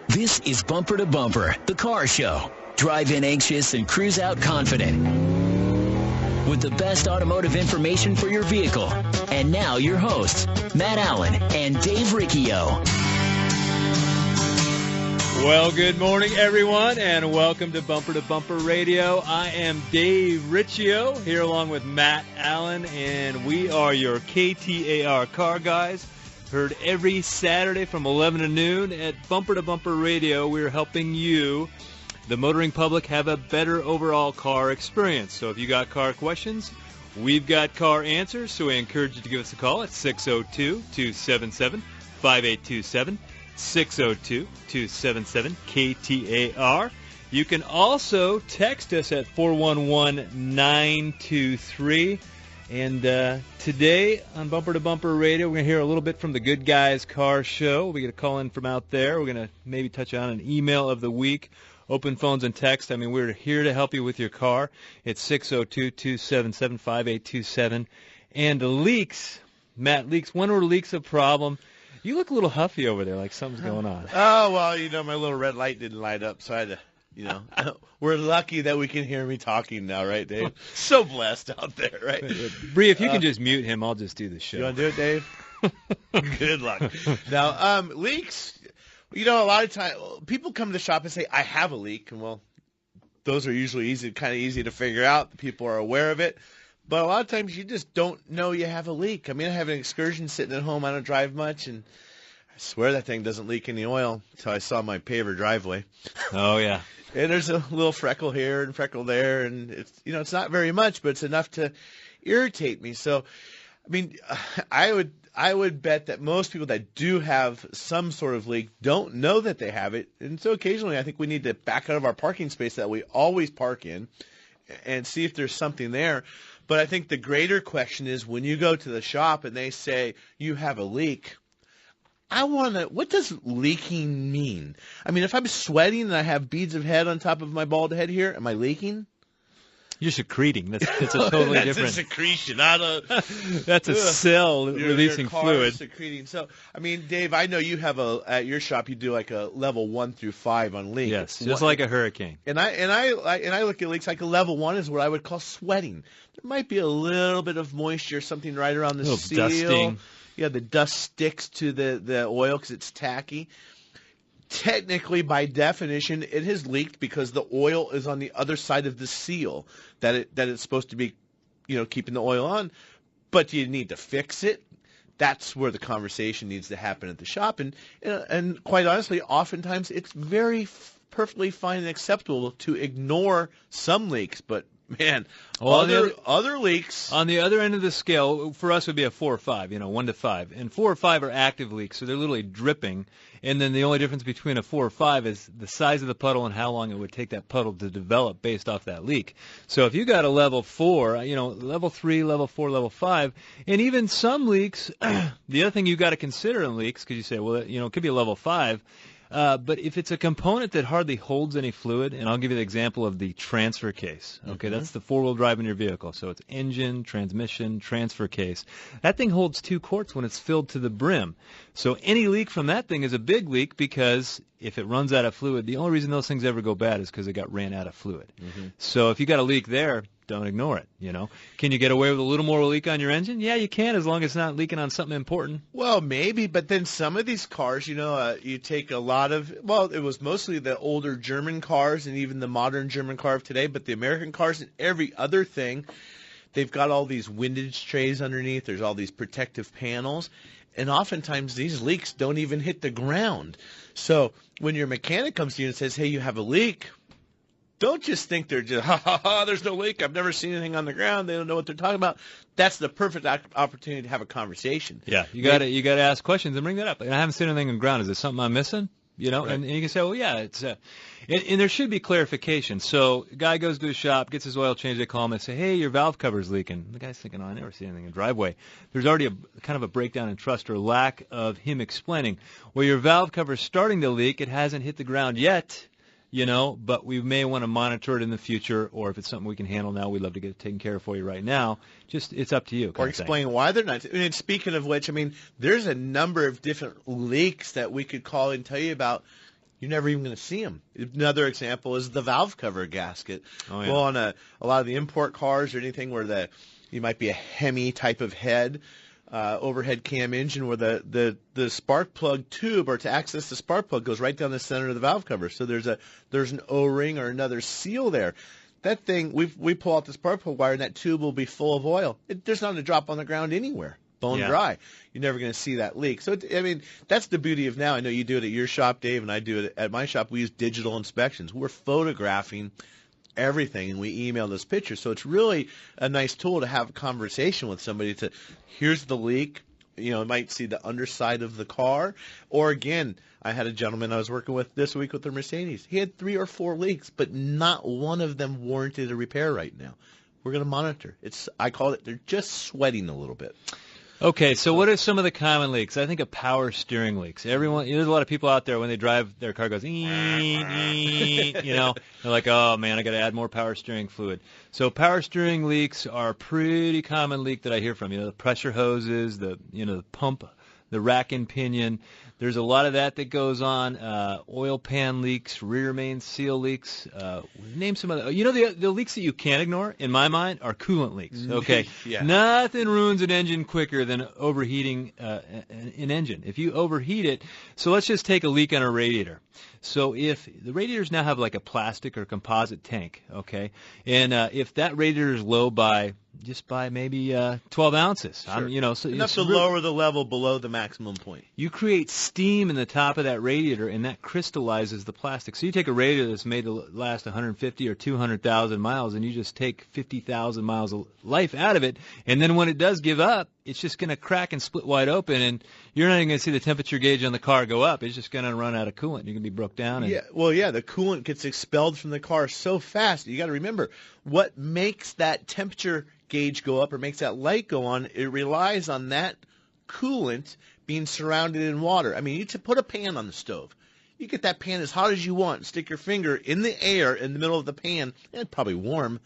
This is Bumper to Bumper, the car show. Drive in anxious and cruise out confident. With the best automotive information for your vehicle. And now your hosts, Matt Allen and Dave Riccio. Well, good morning, everyone, and welcome to Bumper Radio. I am Dave Riccio, here along with Matt Allen, and we are your KTAR car guys. Heard every Saturday from 11 to noon at Bumper to Bumper Radio. We're helping you, the motoring public, have a better overall car experience. So if you got car questions, we've got car answers, so we encourage you to give us a call at 602-277-5827, 602-277-KTAR. You can also text us at 411-923. And today on Bumper to Bumper Radio, we're going to hear a little bit from the Good Guys car show. We're going to call in from out there. We're going to maybe touch on an email of the week, open phones and text. I mean, we're here to help you with your car. It's 602-277-5827. And leaks, Matt, leaks. When were leaks a problem? You look a little huffy over there, like something's going on. Oh, well, my little red light didn't light up, so I had to... we're lucky that we can hear me talking now, right, Dave? So blessed out there, right? Bree, if you can just mute him, I'll just do the show. You want to do it, Dave? Good luck. Now, leaks, a lot of times people come to the shop and say, I have a leak. And, well, those are usually kind of easy to figure out. People are aware of it. But a lot of times you just don't know you have a leak. I mean, I have an Excursion sitting at home. I don't drive much, and I swear that thing doesn't leak any oil until I saw my paver driveway. Oh, yeah. And there's a little freckle here and freckle there, and it's not very much, but it's enough to irritate me. So, I mean, I would bet that most people that do have some sort of leak don't know that they have it. And so occasionally I think we need to back out of our parking space that we always park in and see if there's something there. But I think the greater question is when you go to the shop and they say you have a leak, what does leaking mean? I mean, if I'm sweating and I have beads of head on top of my bald head here, am I leaking? You're secreting. That's a totally that's different. That's a secretion, not a... That's a cell releasing your car fluid. Is secreting. So, I mean, Dave, I know you have at your shop, you do like a level 1 through 5 on leaks. Yes, just like a hurricane. And I look at leaks like a level 1 is what I would call sweating. There might be a little bit of moisture, something right around the seal. Dusting. Yeah, the dust sticks to the oil because it's tacky. Technically, by definition, it has leaked because the oil is on the other side of the seal that it's supposed to be, keeping the oil on. But you need to fix it. That's where the conversation needs to happen at the shop. And quite honestly, oftentimes it's very perfectly fine and acceptable to ignore some leaks, but man, other leaks. On the other end of the scale, for us would be a 4 or 5, 1 to 5. And 4 or 5 are active leaks, so they're literally dripping. And then the only difference between a 4 or 5 is the size of the puddle and how long it would take that puddle to develop based off that leak. So if you got a level 4, level 3, level 4, level 5, and even some leaks, the other thing you got to consider in leaks, because you say, well, it could be a level 5. But if it's a component that hardly holds any fluid, and I'll give you the example of the transfer case. Okay, That's the four-wheel drive in your vehicle. So it's engine, transmission, transfer case. That thing holds 2 quarts when it's filled to the brim. So any leak from that thing is a big leak because if it runs out of fluid, the only reason those things ever go bad is because it got ran out of fluid. So if you got a leak there, don't ignore it, Can you get away with a little more leak on your engine? Yeah, you can, as long as it's not leaking on something important. Well, maybe, but then some of these cars, you take a lot of, it was mostly the older German cars and even the modern German car of today, but the American cars and every other thing, they've got all these windage trays underneath. There's all these protective panels, and oftentimes these leaks don't even hit the ground. So when your mechanic comes to you and says, hey, you have a leak, don't just think they're just, there's no leak. I've never seen anything on the ground. They don't know what they're talking about. That's the perfect opportunity to have a conversation. Yeah, you got to ask questions and bring that up. And I haven't seen anything on the ground. Is there something I'm missing? Right. And you can say, well, yeah, it's and there should be clarification. So a guy goes to a shop, gets his oil changed. They call him and say, hey, your valve cover's leaking. The guy's thinking, I never see anything in the driveway. There's already kind of a breakdown in trust or lack of him explaining, well, your valve cover's starting to leak. It hasn't hit the ground yet. But we may want to monitor it in the future, or if it's something we can handle now, we'd love to get it taken care of for you right now. Just, it's up to you. Or explain why they're not. And speaking of which, there's a number of different leaks that we could call and tell you about you're never even going to see them. Another example is the valve cover gasket. Oh, yeah. Well, on a lot of the import cars or anything where you might be a Hemi type of head, overhead cam engine where the spark plug tube, or to access the spark plug, goes right down the center of the valve cover. So there's an O-ring or another seal there. That thing, we pull out the spark plug wire and that tube will be full of oil. There's not a drop on the ground anywhere. Bone dry. You're never going to see that leak. So, that's the beauty of now. I know you do it at your shop, Dave, and I do it at my shop. We use digital inspections. We're photographing everything, and we email those pictures. So it's really a nice tool to have a conversation with somebody here's the leak. You might see the underside of the car. Or, again, I had a gentleman I was working with this week with the Mercedes. He had 3 or 4 leaks, but not one of them warranted a repair right now. We're going to monitor. I call it, they're just sweating a little bit. Okay, so what are some of the common leaks? I think of power steering leaks. There's a lot of people out there when they drive, their car goes, they're like, oh man, I got to add more power steering fluid. So power steering leaks are a pretty common leak that I hear from. The pressure hoses, the pump, the rack and pinion. There's a lot of that goes on. Oil pan leaks, rear main seal leaks. Name some other. The leaks that you can't ignore, in my mind, are coolant leaks. Okay, Yeah. Nothing ruins an engine quicker than overheating an engine. If you overheat it, so let's just take a leak on a radiator. So if the radiators now have like a plastic or composite tank, okay, and if that radiator is low by maybe 12 ounces, Sure. so Enough it's to lower the level below the maximum point. you create steam in the top of that radiator, and that crystallizes the plastic. So you take a radiator that's made to last 150 or 200,000 miles, and you just take 50,000 miles of life out of it, and then when it does give up, it's just going to crack and split wide open, and you're not even going to see the temperature gauge on the car go up. It's just going to run out of coolant. You're going to be broke down. The coolant gets expelled from the car so fast. You got to remember, what makes that temperature gauge go up or makes that light go on, it relies on that coolant being surrounded in water. You put a pan on the stove. You get that pan as hot as you want, stick your finger in the air in the middle of the pan, and it's probably warm.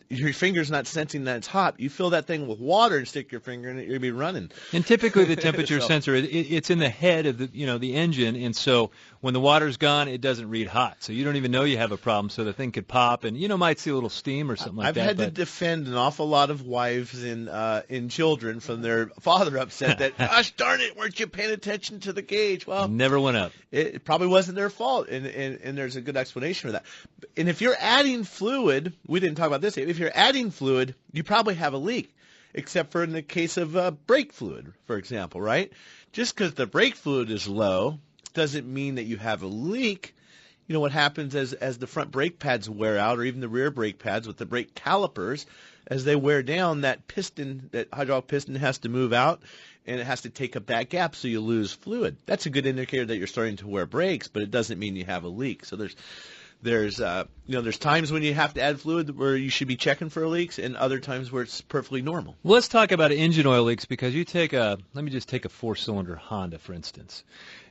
Your finger's not sensing that it's hot. You fill that thing with water and stick your finger in it, you'll be running. And typically the temperature sensor, it's in the head of the engine, and so when the water's gone, it doesn't read hot. So you don't even know you have a problem, so the thing could pop and, might see a little steam or something like that. I've had to defend an awful lot of wives and children from their father upset that, gosh darn it, weren't you paying attention to the gauge? Well, never went up. It probably wasn't their fault, and there's a good explanation for that. And if you're adding fluid, we didn't talk about this, if you're adding fluid, you probably have a leak, except for in the case of brake fluid, for example, right? Just because the brake fluid is low doesn't mean that you have a leak. What happens as the front brake pads wear out, or even the rear brake pads with the brake calipers, as they wear down, that hydraulic piston has to move out, and it has to take up that gap, so you lose fluid. That's a good indicator that you're starting to wear brakes, but it doesn't mean you have a leak. So there's times when you have to add fluid where you should be checking for leaks, and other times where it's perfectly normal. Well, let's talk about engine oil leaks, because let me just take a 4-cylinder Honda, for instance.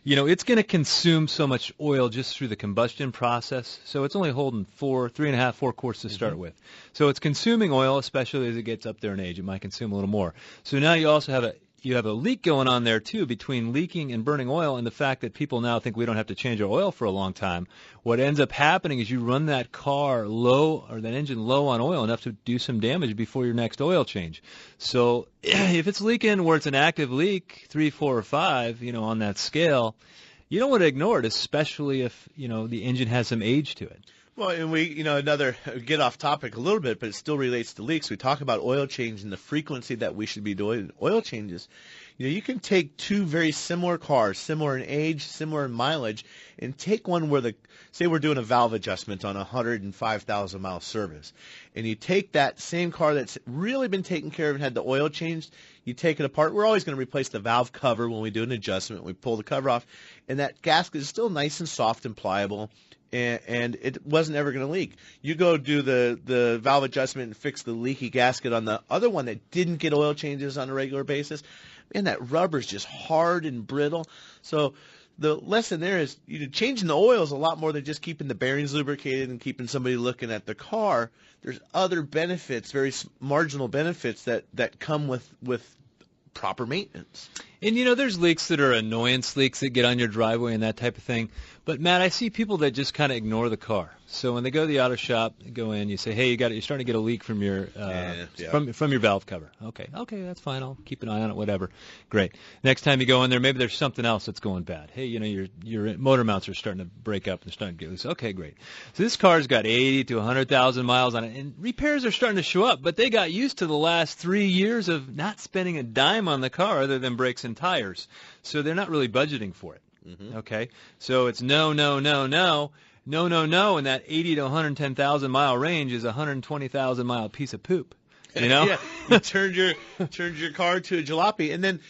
It's going to consume so much oil just through the combustion process, so it's only holding 4 quarts to start with. So it's consuming oil, especially as it gets up there in age. It might consume a little more. So now you also have a leak going on there too, between leaking and burning oil, and the fact that people now think we don't have to change our oil for a long time. What ends up happening is you run that car low, or that engine low on oil, enough to do some damage before your next oil change. So if it's leaking where it's an active leak, 3, 4, or 5, on that scale, you don't want to ignore it, especially if the engine has some age to it. Well, and we, get off topic a little bit, but it still relates to leaks. We talk about oil change and the frequency that we should be doing oil changes. You can take 2 very similar cars, similar in age, similar in mileage, and take one where say we're doing a valve adjustment on a 105,000 mile service, and you take that same car that's really been taken care of and had the oil changed, you take it apart. We're always going to replace the valve cover when we do an adjustment. We pull the cover off, and that gasket is still nice and soft and pliable. And it wasn't ever going to leak. You go do the valve adjustment and fix the leaky gasket on the other one that didn't get oil changes on a regular basis. Man, that rubber's just hard and brittle. So the lesson there is changing the oil is a lot more than just keeping the bearings lubricated and keeping somebody looking at the car. There's other benefits, very marginal benefits that come with proper maintenance. And, there's leaks that are annoyance leaks that get on your driveway and that type of thing. But, Matt, I see people that just kind of ignore the car. So when they go to the auto shop, go in, you say, hey, you're starting to get a leak from your from your valve cover. Okay, that's fine. I'll keep an eye on it, whatever. Great. Next time you go in there, maybe there's something else that's going bad. Hey, your motor mounts are starting to break up and starting to get loose. Okay, great. So this car's got 80 to 100,000 miles on it, and repairs are starting to show up, but they got used to the last 3 years of not spending a dime on the car other than brakes and tires. So they're not really budgeting for it. Mm-hmm. Okay, so it's no, and that 80 to 110,000 mile range is a 120,000 mile piece of poop. Yeah, you turned your car to a jalopy, and then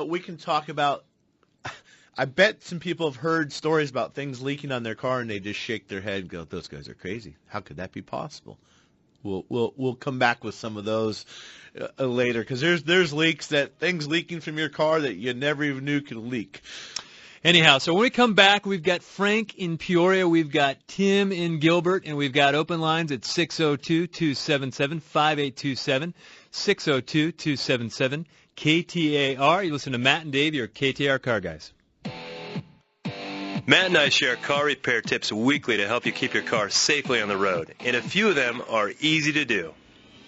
we can talk about. I bet some people have heard stories about things leaking on their car, and they just shake their head and go, "Those guys are crazy. How could that be possible?" We'll come back with some of those later, because there's things leaking from your car that you never even knew could leak. Anyhow, so when we come back, we've got Frank in Peoria, we've got Tim in Gilbert, and we've got open lines at 602-277-5827, 602-277 KTAR. You listen to Matt and Dave, your KTAR car guys. Matt and I share car repair tips weekly to help you keep your car safely on the road, and a few of them are easy to do.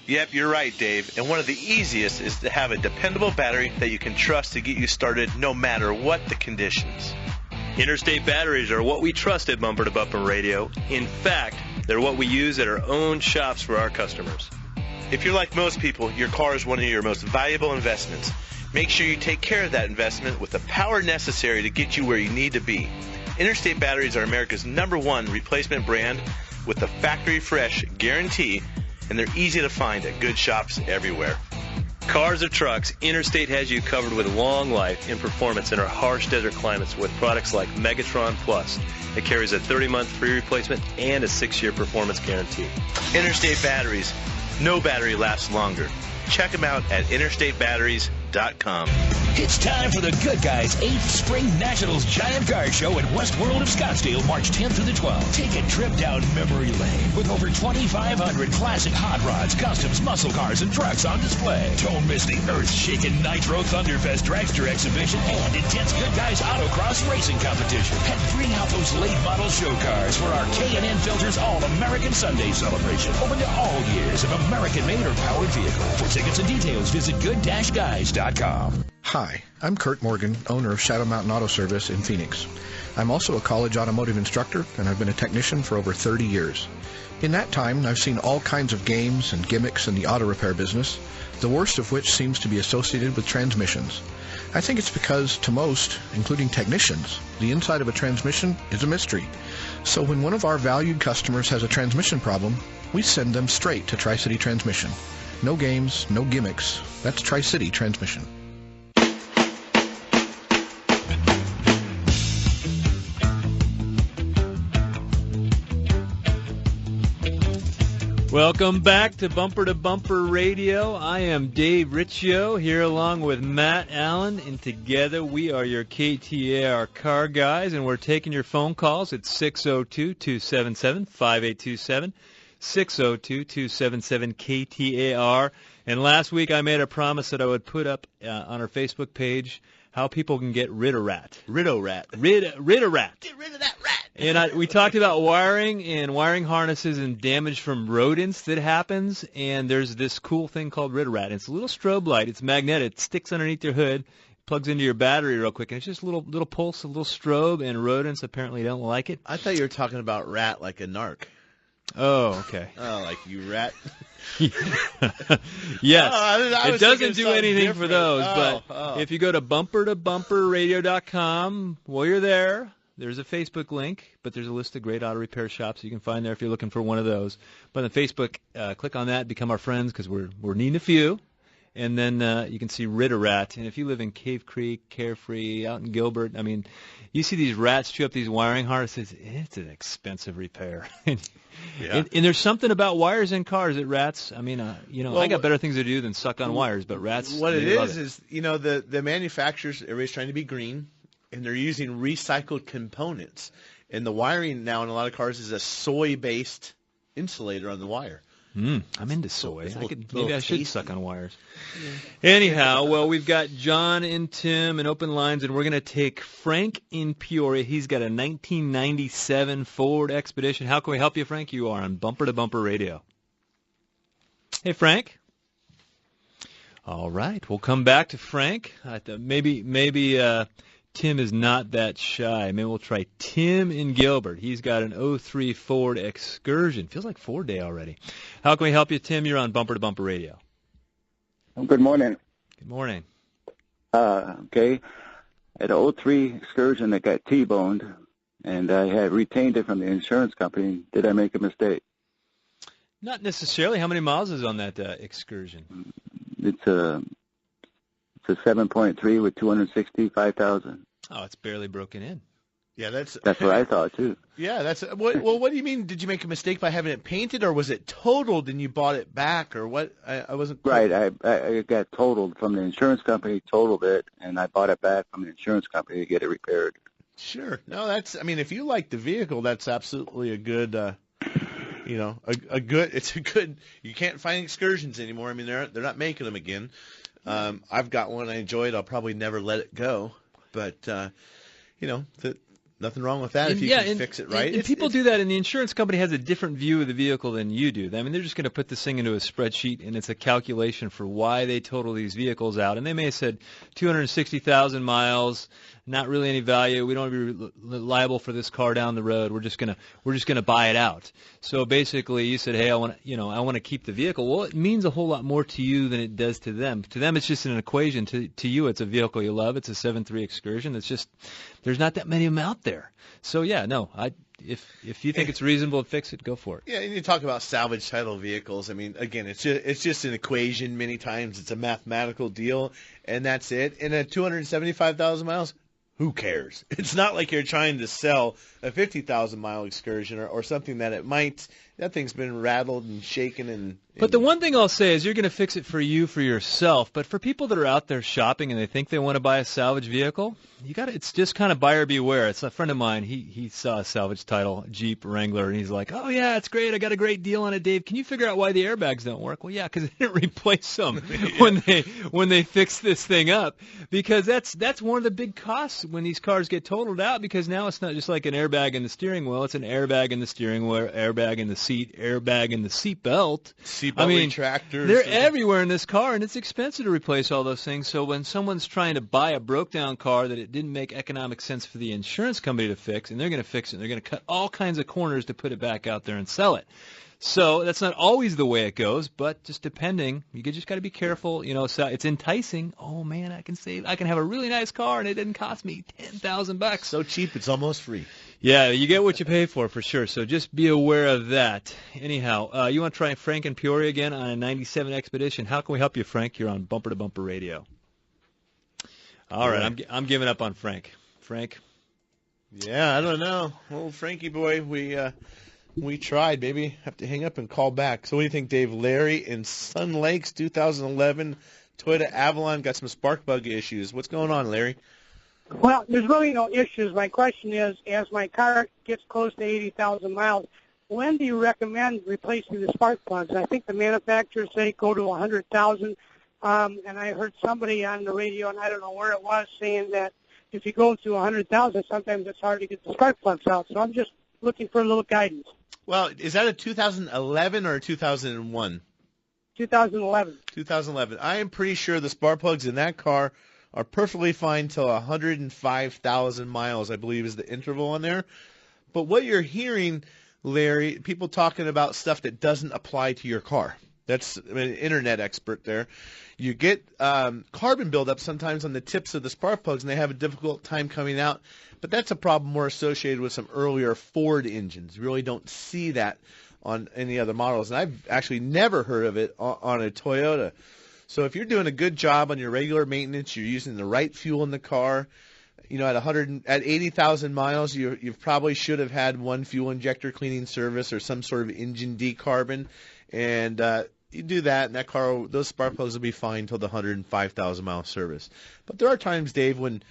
Yep, you're right, Dave. And one of the easiest is to have a dependable battery that you can trust to get you started no matter what the conditions. Interstate batteries are what we trust at Bumper to Bumper Radio. In fact, they're what we use at our own shops for our customers. If you're like most people, your car is one of your most valuable investments. Make sure you take care of that investment with the power necessary to get you where you need to be. Interstate batteries are America's #1 replacement brand with the factory fresh guarantee, and they're easy to find at good shops everywhere. Cars or trucks, Interstate has you covered with long life and performance in our harsh desert climates with products like Megatron Plus. It carries a 30-month free replacement and a 6-year performance guarantee. Interstate batteries. No battery lasts longer. Check them out at interstatebatteries.com. It's time for the Good Guys 8th Spring Nationals Giant Car Show at West World of Scottsdale, March 10th through the 12th. Take a trip down memory lane with over 2,500 classic hot rods, customs, muscle cars, and trucks on display. Don't miss the earth-shaking Nitro Thunderfest Dragster exhibition and intense Good Guys Autocross racing competition. And bring out those late model show cars for our K&N Filters All-American Sunday celebration. Open to all years of American-made or powered vehicle. For tickets and details, visit good-guys.com. Hi, I'm Kurt Morgan, owner of Shadow Mountain Auto Service in Phoenix. I'm also a college automotive instructor, and I've been a technician for over 30 years. In that time, I've seen all kinds of games and gimmicks in the auto repair business, the worst of which seems to be associated with transmissions. I think it's because, to most, including technicians, the inside of a transmission is a mystery. So when one of our valued customers has a transmission problem, we send them straight to Tri-City Transmission. No games, no gimmicks. That's Tri-City Transmission. Welcome back to Bumper Radio. I am Dave Riccio here along with Matt Allen, and together we are your KTAR car guys, and we're taking your phone calls at 602-277-5827, 602-277-KTAR. And last week I made a promise that I would put up on our Facebook page how people can get rid of rat. Rid of rat. Rid of rat. Get rid of that rat. And we talked about wiring and wiring harnesses and damage from rodents that happens. And there's this cool thing called Rid of Rat. It's a little strobe light. It's magnetic. It sticks underneath your hood, plugs into your battery real quick, and it's just a little pulse, a little strobe. And rodents apparently don't like it. I thought you were talking about rat like a narc. Oh, okay. Oh, like you rat. Yes. I it doesn't do anything different. for those, but if you go to bumpertobumperradio.com, while you're there, there's a Facebook link, but there's a list of great auto repair shops you can find there if you're looking for one of those. But on Facebook, click on that, become our friends, because we're needing a few. And then you can see Rid of Rat. And if you live in Cave Creek, Carefree, out in Gilbert, I mean, you see these rats chew up these wiring harnesses. It's an expensive repair. Yeah. And there's something about wires in cars that rats, I mean, I got better things to do than suck on wires, but rats, what it love is, the manufacturers, everybody's trying to be green, and they're using recycled components. And the wiring now in a lot of cars is a soy-based insulator on the wire. I'm into soy. Maybe I should tasty. suck on wires. Yeah. Anyhow, well, we've got John and Tim in open lines, and we're going to take Frank in Peoria. He's got a 1997 Ford Expedition. How can we help you, Frank? You are on Bumper to Bumper Radio. Hey, Frank. All right, we'll come back to Frank. Maybe Tim is not that shy. Maybe we'll try Tim in Gilbert. He's got an 03 Ford Excursion. Feels like Ford Day already. How can we help you, Tim? You're on Bumper to Bumper Radio. Good morning. Good morning. Okay. At an 03 Excursion that got T-boned, and I had retained it from the insurance company. Did I make a mistake? Not necessarily. How many miles is on that Excursion? It's a 7.3 with 265,000. Oh, it's barely broken in. Yeah, that's what I thought too. Yeah, that's what do you mean? Did you make a mistake by having it painted, or was it totaled and you bought it back, or what? I wasn't right. I got totaled from the insurance company, totaled it, and I bought it back from the insurance company to get it repaired. Sure. No, that's. I mean, if you like the vehicle, that's absolutely a good. It's a good. You can't find Excursions anymore. I mean, they're not making them again. I've got one I enjoy it. I'll probably never let it go. But, nothing wrong with that if you can fix it right. And people do that, and the insurance company has a different view of the vehicle than you do. I mean, they're just going to put this thing into a spreadsheet, and it's a calculation for why they total these vehicles out. And they may have said 260,000 miles, not really any value. We don't want to be liable for this car down the road. We're just gonna buy it out. So basically, you said, hey, I want to keep the vehicle. Well, it means a whole lot more to you than it does to them. To them, it's just an equation. To you, it's a vehicle you love. It's a 7.3 Excursion. It's just there's not that many of them out there. So yeah, no, if you think it's reasonable to fix it, go for it. Yeah, and you talk about salvage title vehicles. I mean, again, it's just an equation. Many times, it's a mathematical deal, and that's it. And at 275,000 miles. Who cares? It's not like you're trying to sell a 50,000-mile Excursion or something that thing's been rattled and shaken and. But the one thing I'll say is you're going to fix it for yourself. But for people that are out there shopping and they think they want to buy a salvage vehicle, it's just kind of buyer beware. It's a friend of mine. He saw a salvage title Jeep Wrangler, and he's like, oh yeah, it's great. I got a great deal on it, Dave. Can you figure out why the airbags don't work? Well, yeah, because they didn't replace them when they fixed this thing up. Because that's one of the big costs when these cars get totaled out. Because now it's not just like an airbag in the steering wheel. It's an airbag in the steering wheel, airbag in the seat, airbag in the seat belt. Retractors. They're everywhere in this car, and it's expensive to replace all those things. So when someone's trying to buy a broke-down car that it didn't make economic sense for the insurance company to fix, and they're going to fix it, and they're going to cut all kinds of corners to put it back out there and sell it. So that's not always the way it goes, but just depending, you just got to be careful. So it's enticing. Oh man, I can have a really nice car, and it didn't cost me $10,000. So cheap, it's almost free. Yeah, you get what you pay for sure. So just be aware of that. Anyhow, you want to try Frank in Peoria again on a 97 Expedition? How can we help you, Frank? You're on Bumper to Bumper Radio. All right, I'm giving up on Frank. Frank. Yeah, I don't know. Old Frankie boy, we tried, baby. Have to hang up and call back. So what do you think, Dave? Larry in Sun Lakes, 2011 Toyota Avalon got some spark plug issues. What's going on, Larry? Well, there's really no issues. My question is, as my car gets close to 80,000 miles, when do you recommend replacing the spark plugs? I think the manufacturers say go to 100,000, and I heard somebody on the radio, and I don't know where it was, saying that if you go to 100,000, sometimes it's hard to get the spark plugs out. So I'm just looking for a little guidance. Well, is that a 2011 or a 2001? 2011. 2011. I am pretty sure the spark plugs in that car are perfectly fine till 105,000 miles, I believe, is the interval on there. But what you're hearing, Larry, people talking about stuff that doesn't apply to your car. That's an internet expert there. You get carbon buildup sometimes on the tips of the spark plugs, and they have a difficult time coming out. But that's a problem more associated with some earlier Ford engines. You really don't see that on any other models. And I've actually never heard of it on a Toyota. So if you're doing a good job on your regular maintenance, you're using the right fuel in the car, at 80,000 miles, you probably should have had one fuel injector cleaning service or some sort of engine decarbon. And you do that, and that car, those spark plugs will be fine till the 105,000 mile service. But there are times, Dave, when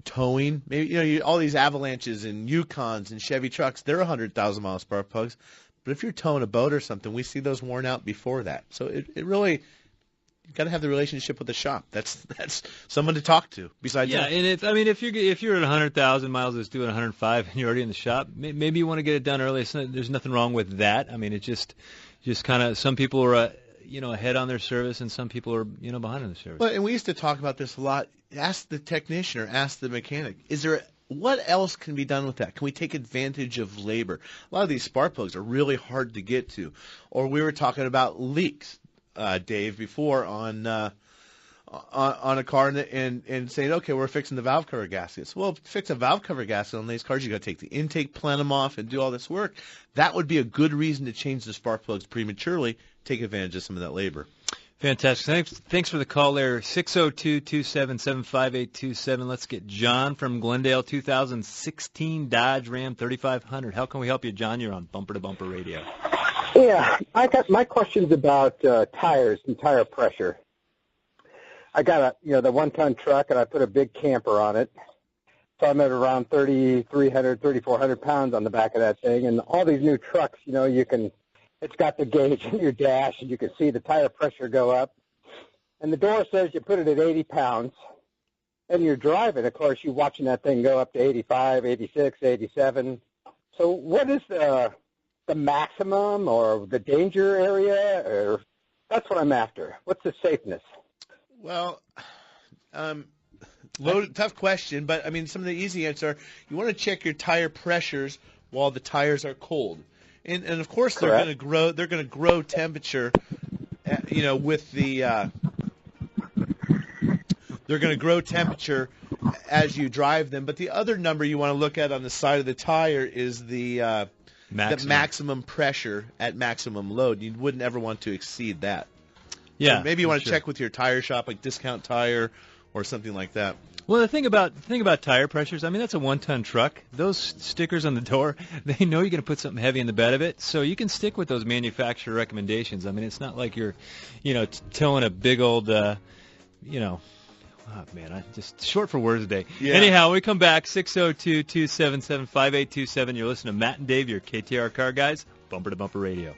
towing, maybe all these Avalanches and Yukons and Chevy trucks, they're 100,000 mile spark plugs. But if you're towing a boat or something, we see those worn out before that. So it really, you got to have the relationship with the shop. That's someone to talk to besides. Yeah, and if you're at 100,000 miles, it's doing 105, and you're already in the shop, maybe you want to get it done early. There's nothing wrong with that. I mean, it just kind of, some people are ahead on their service, and some people are behind on their service. Well, and we used to talk about this a lot. Ask the technician or ask the mechanic. What else can be done with that? Can we take advantage of labor? A lot of these spark plugs are really hard to get to. Or we were talking about leaks, Dave, before on a car and saying, okay, we're fixing the valve cover gaskets. Well, to fix a valve cover gasket on these cars, you got to take the intake, plant them off, and do all this work. That would be a good reason to change the spark plugs prematurely, take advantage of some of that labor. Fantastic. Thanks for the call there. 602-277-5827. Let's get John from Glendale, 2016 Dodge Ram 3500. How can we help you, John? You're on Bumper to Bumper Radio. Yeah, my question's about tires and tire pressure. I got the 1-ton truck, and I put a big camper on it. So I'm at around 3,300, 3,400 pounds on the back of that thing. And all these new trucks, it's got the gauge in your dash, and you can see the tire pressure go up. And the door says you put it at 80 pounds, and you're driving. Of course, you're watching that thing go up to 85, 86, 87. So what is the maximum or the danger area? Or that's what I'm after. What's the safeness? Well, tough question, but, I mean, some of the easy answers are you want to check your tire pressures while the tires are cold. And of course they're going to grow. They're going to grow temperature, with the. They're going to grow temperature as you drive them. But the other number you want to look at on the side of the tire is the maximum pressure at maximum load. You wouldn't ever want to exceed that. Yeah. So maybe you want to check with your tire shop, like Discount Tire or something like that. Well, the thing about tire pressures, I mean, that's a 1-ton truck. Those stickers on the door, they know you're going to put something heavy in the bed of it, so you can stick with those manufacturer recommendations. I mean, it's not like you're, towing a big old, oh man, I just short for words today. Yeah. Anyhow, we come back, 602-277-5827. You're listening to Matt and Dave, your KTAR Car Guys, Bumper to Bumper Radio.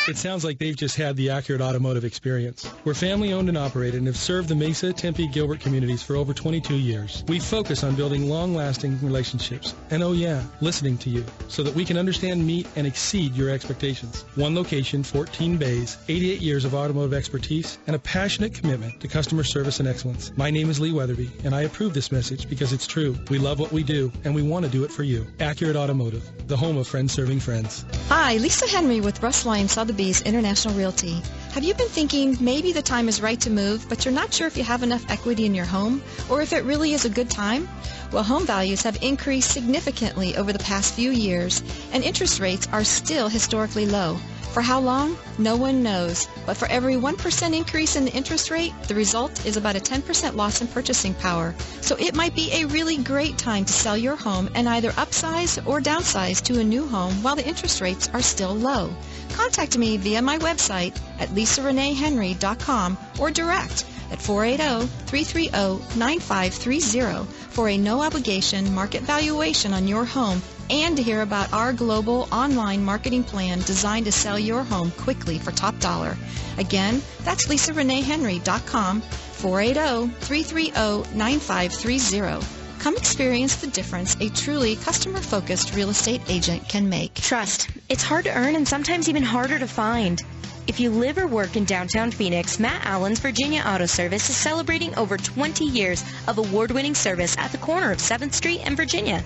It sounds like they've just had the accurate automotive experience. We're family-owned and operated and have served the Mesa, Tempe, Gilbert communities for over 22 years. We focus on building long-lasting relationships and, listening to you so that we can understand, meet, and exceed your expectations. One location, 14 bays, 88 years of automotive expertise, and a passionate commitment to customer service and excellence. My name is Lee Weatherby, and I approve this message because it's true. We love what we do, and we want to do it for you. Accurate Automotive, the home of friends serving friends. Hi, Lisa Henry with Russ Lyon Sotheby's International Realty. Have you been thinking maybe the time is right to move, but you're not sure if you have enough equity in your home or if it really is a good time? Well, home values have increased significantly over the past few years, and interest rates are still historically low. For how long? No one knows. But for every 1% increase in the interest rate, the result is about a 10% loss in purchasing power. So it might be a really great time to sell your home and either upsize or downsize to a new home while the interest rates are still low. Contact me via my website at lisareneehenry.com or direct at 480-330-9530 for a no-obligation market valuation on your home and to hear about our global online marketing plan designed to sell your home quickly for top dollar. Again, that's lisareneehenry.com, 480-330-9530. Come experience the difference a truly customer-focused real estate agent can make. Trust. It's hard to earn and sometimes even harder to find. If you live or work in downtown Phoenix, Matt Allen's Virginia Auto Service is celebrating over 20 years of award-winning service at the corner of 7th Street and Virginia.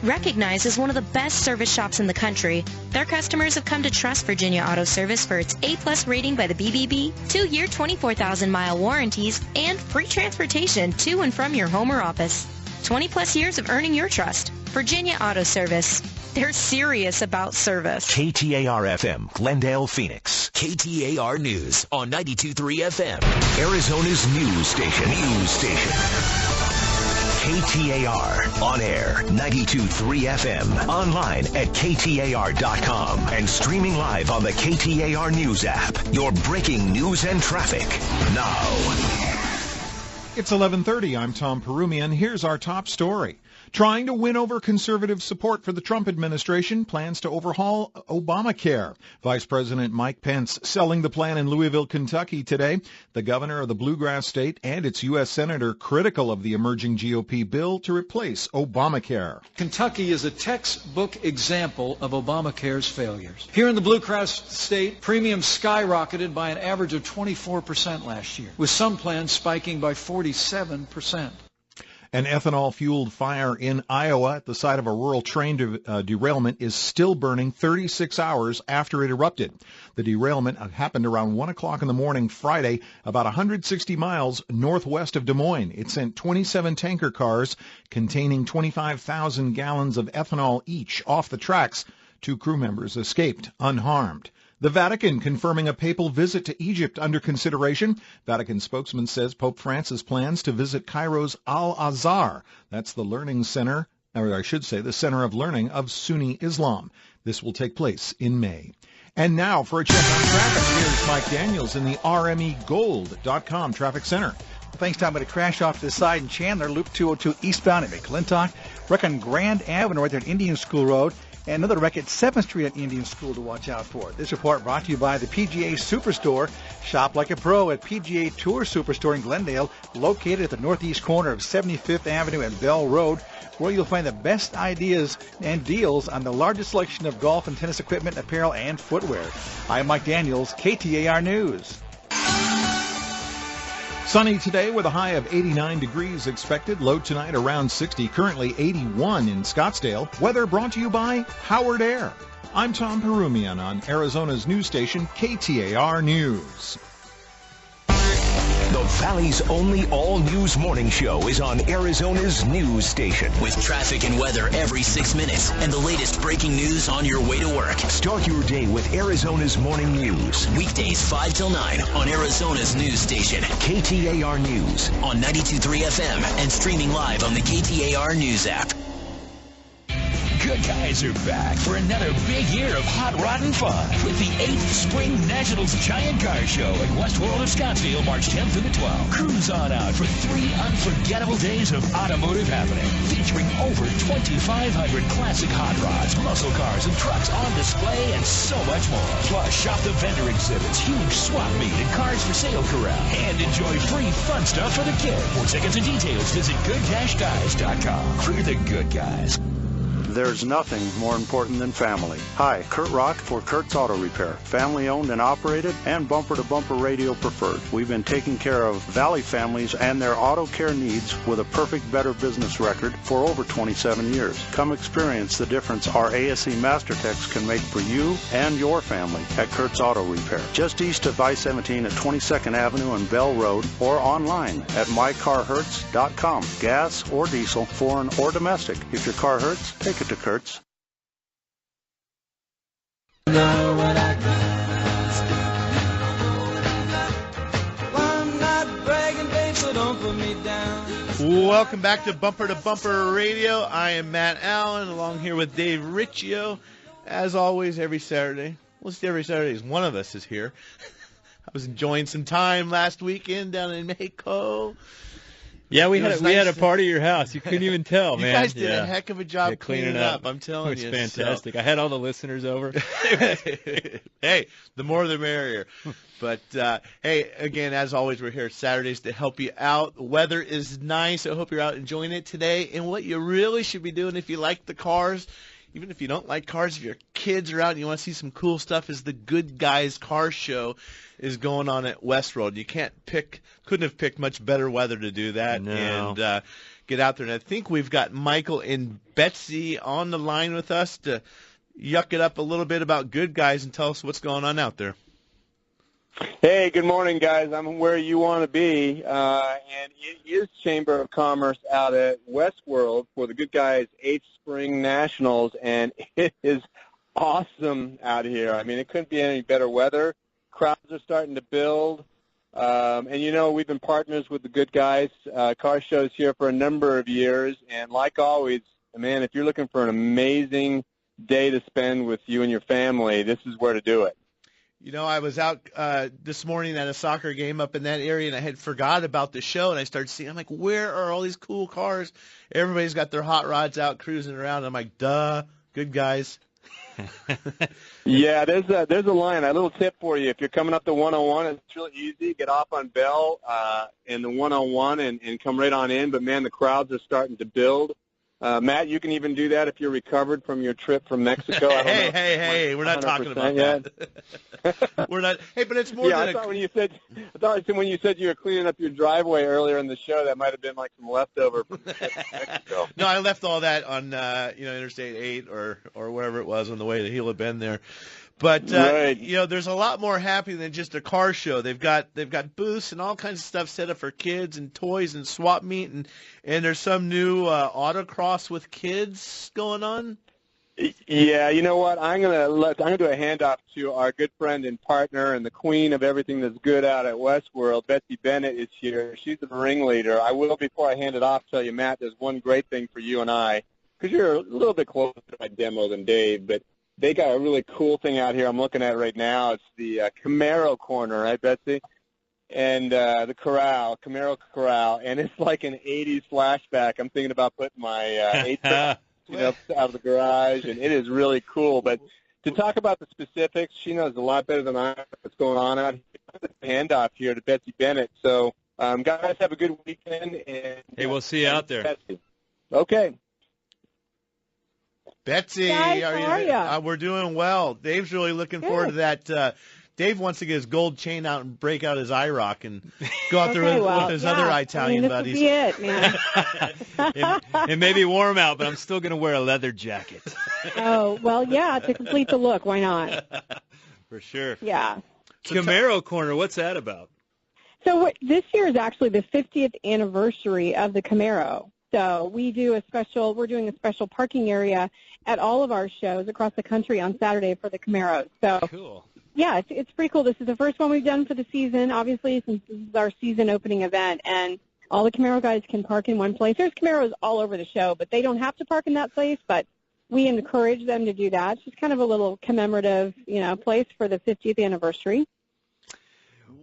Recognized as one of the best service shops in the country, their customers have come to trust Virginia Auto Service for its A+ rating by the BBB, 2-year 24,000-mile warranties, and free transportation to and from your home or office. 20-plus years of earning your trust. Virginia Auto Service. They're serious about service. KTAR-FM, Glendale, Phoenix. KTAR News on 92.3 FM. Arizona's news station. KTAR, on air, 92.3 FM, online at KTAR.com, and streaming live on the KTAR News app. Your breaking news and traffic now. It's 11:30. I'm Tom Perumian. Here's our top story. Trying to win over conservative support for the Trump administration, plans to overhaul Obamacare. Vice President Mike Pence selling the plan in Louisville, Kentucky today. The governor of the bluegrass state and its U.S. senator critical of the emerging GOP bill to replace Obamacare. Kentucky is a textbook example of Obamacare's failures. Here in the bluegrass state, premiums skyrocketed by an average of 24% last year, with some plans spiking by 47%. An ethanol-fueled fire in Iowa at the site of a rural train derailment is still burning 36 hours after it erupted. The derailment happened around 1 o'clock in the morning Friday, about 160 miles northwest of Des Moines. It sent 27 tanker cars containing 25,000 gallons of ethanol each off the tracks. 2 crew members escaped unharmed. The Vatican confirming a papal visit to Egypt under consideration. Vatican spokesman says Pope Francis plans to visit Cairo's Al-Azhar. That's the learning center, or I should say the center of learning of Sunni Islam. This will take place in May. And now for a check on traffic, here's Mike Daniels in the RMEGold.com Traffic Center. Thanks, Tom. I'm going to crash off to the side in Chandler, Loop 202 eastbound at McClintock. Wreck on Grand Avenue right there at Indian School Road. And another wreck at 7th Street at Indian School to watch out for. This report brought to you by the PGA Superstore. Shop like a pro at PGA Tour Superstore in Glendale, located at the northeast corner of 75th Avenue and Bell Road, where you'll find the best ideas and deals on the largest selection of golf and tennis equipment, apparel, and footwear. I'm Mike Daniels, KTAR News. Sunny today with a high of 89 degrees expected. Low tonight around 60. Currently 81 in Scottsdale. Weather brought to you by Howard Air. I'm Tom Perumian on Arizona's news station, KTAR News. The Valley's only all-news morning show is on Arizona's news station. With traffic and weather every 6 minutes and the latest breaking news on your way to work. Start your day with Arizona's morning news. Weekdays 5 till 9 on Arizona's news station. KTAR News on 92.3 FM and streaming live on the KTAR News app. Good Guys are back for another big year of hot rod and fun with the 8th Spring Nationals Giant Car Show at Westworld of Scottsdale, March 10th through the 12th. Cruise on out for 3 unforgettable days of automotive happening, featuring over 2,500 classic hot rods, muscle cars, and trucks on display, and so much more. Plus, shop the vendor exhibits, huge swap meet, and cars for sale corral, and enjoy free fun stuff for the kids. For tickets and details, visit good-guys.com. We're the Good Guys. There's nothing more important than family. Hi, Kurt Rock for Kurt's Auto Repair. Family owned and operated and bumper-to-bumper radio preferred. We've been taking care of Valley families and their auto care needs with a perfect Better Business record for over 27 years. Come experience the difference our ASE MasterTechs can make for you and your family at Kurt's Auto Repair. Just east of I-17 at 22nd Avenue and Bell Road, or online at mycarhurts.com. Gas or diesel, foreign or domestic. If your car hurts, take it to Kurtz. Welcome back to Bumper Radio. I am Matt Allen, along here with Dave Riccio. As always, every Saturday. Well, it's every Saturday. One of us is here. I was enjoying some time last weekend down in Mexico. Yeah, we had a party at your house. You couldn't even tell, man. You guys did a heck of a job cleaning up. I'm telling you. It was fantastic. So. I had all the listeners over. Hey, the more the merrier. But, hey, again, as always, we're here Saturdays to help you out. The weather is nice. I hope you're out enjoying it today. And what you really should be doing if you like the cars, even if you don't like cars, if your kids are out and you want to see some cool stuff, is the Good Guys Car Show is going on at Westworld. You couldn't have picked much better weather to do that. No. And get out there. And I think we've got Michael and Betsy on the line with us to yuck it up a little bit about Good Guys and tell us what's going on out there. Hey, good morning, guys. I'm where you want to be, and it is Chamber of Commerce out at Westworld for the Good Guys 8th Spring Nationals, and it is awesome out here. I mean, it couldn't be any better weather. Crowds are starting to build, and, you know, we've been partners with the Good Guys car shows here for a number of years, and like always, man, if you're looking for an amazing day to spend with you and your family, this is where to do it. You know, I was out this morning at a soccer game up in that area, and I had forgot about the show, and I started seeing, I'm like, where are all these cool cars? Everybody's got their hot rods out cruising around. I'm like, duh, good guys. Yeah, there's a line. A little tip for you. If you're coming up the 101, it's really easy. Get off on Bell in the 101 and come right on in. But, man, the crowds are starting to build. Matt, you can even do that if you're recovered from your trip from Mexico. I don't know. Hey, we're not talking about that. We're not. Hey, but it's more than I thought when you said you were cleaning up your driveway earlier in the show, that might have been like some leftover from the trip to Mexico. No, I left all that on Interstate 8 or wherever it was on the way to Gila Bend there. But right. There's a lot more happening than just a car show. They've got booths and all kinds of stuff set up for kids and toys and swap meet and there's some new autocross with kids going on. Yeah, you know what? I'm gonna do a handoff to our good friend and partner and the queen of everything that's good out at Westworld. Betsy Bennett is here. She's the ringleader. I will, before I hand it off, tell you, Matt, there's one great thing for you and I, because you're a little bit closer to my demo than Dave, but they got a really cool thing out here I'm looking at right now. It's the Camaro corner, right, Betsy? And the Camaro Corral, and it's like an 80s flashback. I'm thinking about putting my 8 out of the garage, and it is really cool. But to talk about the specifics, she knows a lot better than I what's going on out here. Handoff here to Betsy Bennett. So, guys, have a good weekend. And hey, we'll see you out there. Betsy. Okay. Betsy, guys, how are you? We're doing well. Dave's really looking forward to that. Dave wants to get his gold chain out and break out his IROC and go out there with his other Italian buddies. This would be it, man. It may be warm out, but I'm still going to wear a leather jacket. Oh, well, yeah, to complete the look. Why not? For sure. Yeah. Camaro Corner, what's that about? So this year is actually the 50th anniversary of the Camaro. So we're doing a special parking area at all of our shows across the country on Saturday for the Camaros. So cool. Yeah, it's pretty cool. This is the first one we've done for the season, obviously, since this is our season opening event, and all the Camaro guys can park in one place. There's Camaros all over the show, but they don't have to park in that place, but we encourage them to do that. It's just kind of a little commemorative, place for the 50th anniversary.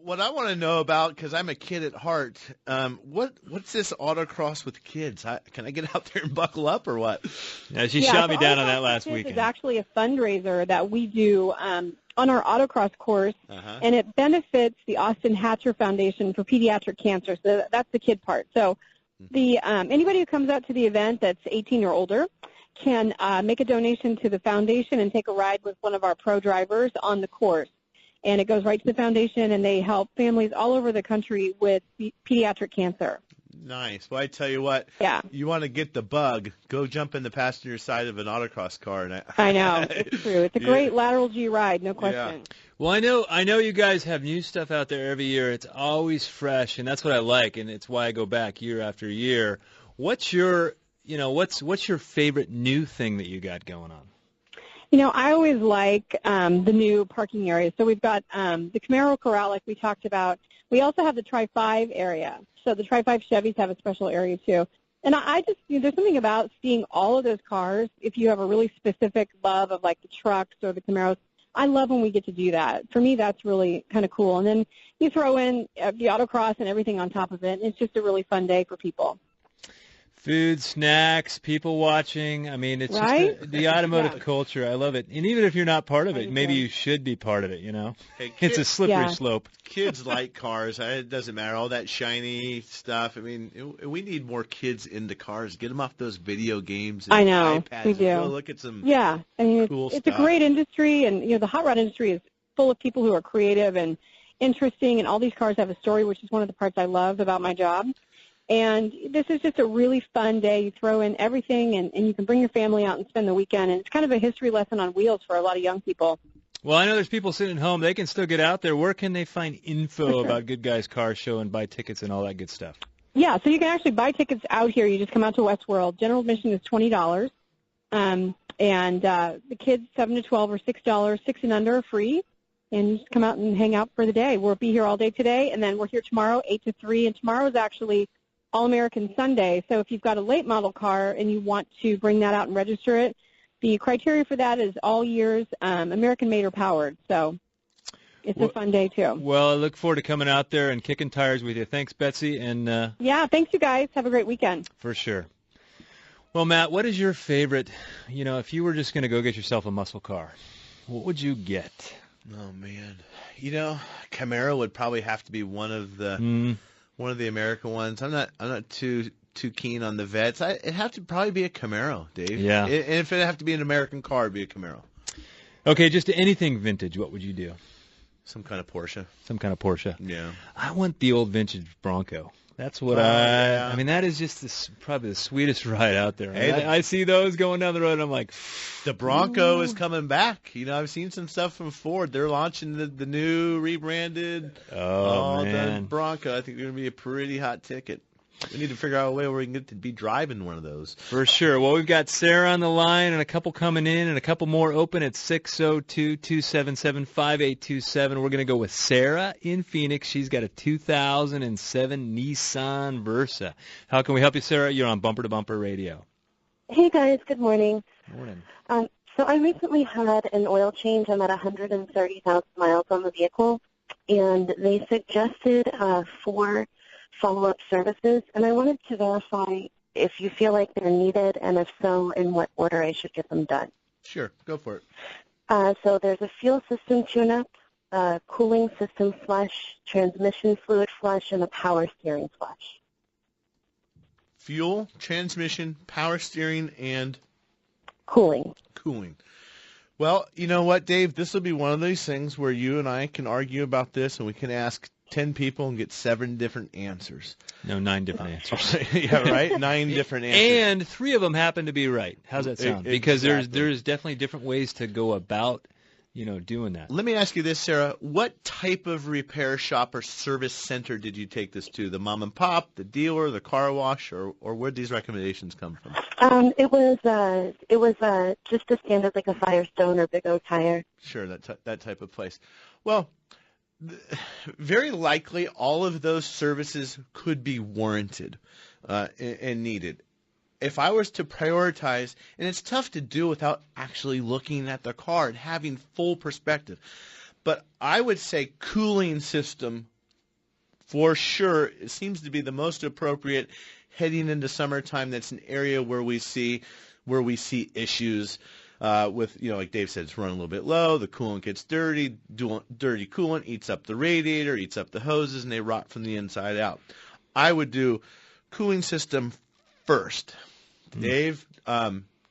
What I want to know about, because I'm a kid at heart, what's this autocross with kids? Can I get out there and buckle up or what? Yeah, she shot me down on that last weekend. It's actually a fundraiser that we do on our autocross course, and it benefits the Austin Hatcher Foundation for Pediatric Cancer. So that's the kid part. So the anybody who comes out to the event that's 18 or older can make a donation to the foundation and take a ride with one of our pro drivers on the course. And it goes right to the foundation, and they help families all over the country with pediatric cancer. Nice. Well, I tell you what, you want to get the bug, go jump in the passenger side of an autocross car. And I know. It's true. It's a great lateral G ride, no question. Yeah. Well, I know you guys have new stuff out there every year. It's always fresh, and that's what I like, and it's why I go back year after year. What's your favorite new thing that you got going on? I always like the new parking areas. So we've got the Camaro Corral, like we talked about. We also have the Tri-5 area. So the Tri-5 Chevys have a special area, too. And I just, there's something about seeing all of those cars, if you have a really specific love of, like, the trucks or the Camaros. I love when we get to do that. For me, that's really kind of cool. And then you throw in the autocross and everything on top of it, and it's just a really fun day for people. Food, snacks, people watching. I mean, it's just the automotive culture. I love it. And even if you're not part of it, maybe you should be part of it, Hey, it's a slippery slope. Kids like cars. It doesn't matter. All that shiny stuff. I mean, we need more kids into cars. Get them off those video games and I know, iPads. we do. Go look at some cool it's stuff. a great industry, and, the hot rod industry is full of people who are creative and interesting, and all these cars have a story, which is one of the parts I love about my job. And this is just a really fun day. You throw in everything, and you can bring your family out and spend the weekend. And it's kind of a history lesson on wheels for a lot of young people. Well, I know there's people sitting at home. They can still get out there. Where can they find info about Good Guys Car Show and buy tickets and all that good stuff? Yeah, so you can actually buy tickets out here. You just come out to Westworld. General admission is $20. And the kids, 7 to 12, are $6. 6 and under are free. And you just come out and hang out for the day. We'll be here all day today, and then we're here tomorrow, 8 to 3. And tomorrow is actually All-American Sunday, so if you've got a late model car and you want to bring that out and register it, the criteria for that is all years American-made or powered. So, It's a fun day, too. Well, I look forward to coming out there and kicking tires with you. Thanks, Betsy, and Yeah, thanks, you guys. Have a great weekend. for sure. Well, Matt, what is your favorite, if you were just going to go get yourself a muscle car, what would you get? Oh man, Camaro would probably have to be one of the American ones. I'm not too keen on the vets. It'd have to probably be a Camaro, Dave. Yeah. And if it'd have to be an American car, it'd be a Camaro. Okay, just anything vintage, what would you do? Some kind of Porsche. Some kind of Porsche. Yeah. I want the old vintage Bronco. That's what yeah. I mean, that is just probably the sweetest ride out there. Hey, I see those going down the road, and I'm like, the Bronco is coming back. I've seen some stuff from Ford. They're launching the new rebranded man. the Bronco. I think they're going to be a pretty hot ticket. We need to figure out a way where we can get to be driving one of those. For sure. Well, we've got Sarah on the line and a couple coming in and a couple more open at 602-277-5827. We're going to go with Sarah in Phoenix. She's got a 2007 Nissan Versa. How can we help you, Sarah? You're on Bumper to Bumper Radio. Hey, guys. Good morning. Morning. So I recently had an oil change. I'm at 130,000 miles on the vehicle, and they suggested 4 follow-up services, and I wanted to verify if you feel like they're needed, and if so, in what order I should get them done. Sure, go for it. So there's a fuel system tune-up, cooling system flush, transmission fluid flush, and a power steering flush. Fuel, transmission, power steering, and cooling. Well, you know what, Dave? This will be one of those things where you and I can argue about this, and we can ask 10 people and get 7 different answers. No, 9 different answers. Yeah, right? 9 different answers. And 3 of them happen to be right. How's that sound? Because there's definitely different ways to go about, doing that. Let me ask you this, Sarah. What type of repair shop or service center did you take this to? The mom and pop, the dealer, the car wash, or where'd these recommendations come from? It was just a standard like a Firestone or Big O Tire. Sure, that type of place. Well, very likely all of those services could be warranted and needed. If I was to prioritize, and it's tough to do without actually looking at the car and having full perspective, but I would say cooling system for sure. It seems to be the most appropriate heading into summertime. That's an area where we see issues. With, like Dave said, it's running a little bit low, the coolant gets dirty, dirty coolant eats up the radiator, eats up the hoses, and they rot from the inside out. I would do cooling system first. Dave,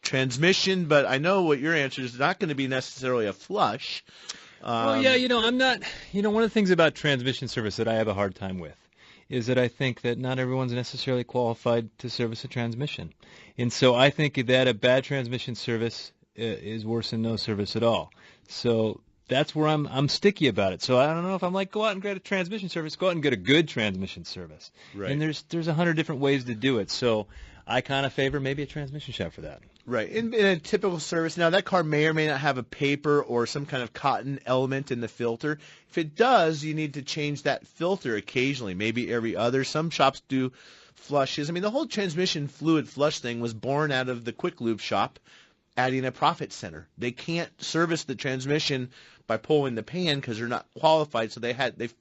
transmission, but I know what your answer is not going to be necessarily a flush. Well, yeah, I'm not, one of the things about transmission service that I have a hard time with is that I think that not everyone's necessarily qualified to service a transmission. And so I think that a bad transmission service is worse than no service at all. So that's where I'm sticky about it. So I don't know if I'm like, go out and get a transmission service, go out and get a good transmission service. Right. And there's 100 different ways to do it. So I kind of favor maybe a transmission shop for that. Right. In a typical service, now that car may or may not have a paper or some kind of cotton element in the filter. If it does, you need to change that filter occasionally, maybe every other. Some shops do flushes. I mean, the whole transmission fluid flush thing was born out of the Quick Lube shop adding a profit center. They can't service the transmission by pulling the pan because they're not qualified, so they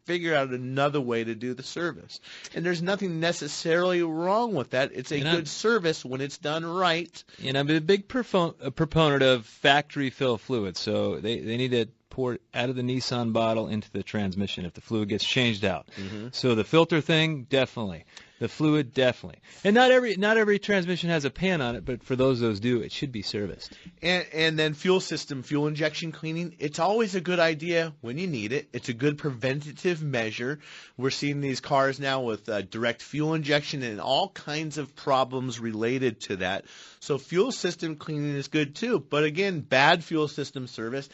figured out another way to do the service. And there's nothing necessarily wrong with that. It's a good service when it's done right. And I'm a big proponent of factory fill fluid, so they need to pour it out of the Nissan bottle into the transmission if the fluid gets changed out. Mm-hmm. So the filter thing, definitely. The fluid, definitely. And not every transmission has a pan on it, but for those do, it should be serviced. And then fuel system, fuel injection cleaning, it's always a good idea when you need it. It's a good preventative measure. We're seeing these cars now with direct fuel injection and all kinds of problems related to that. So fuel system cleaning is good too. But again, bad fuel system service.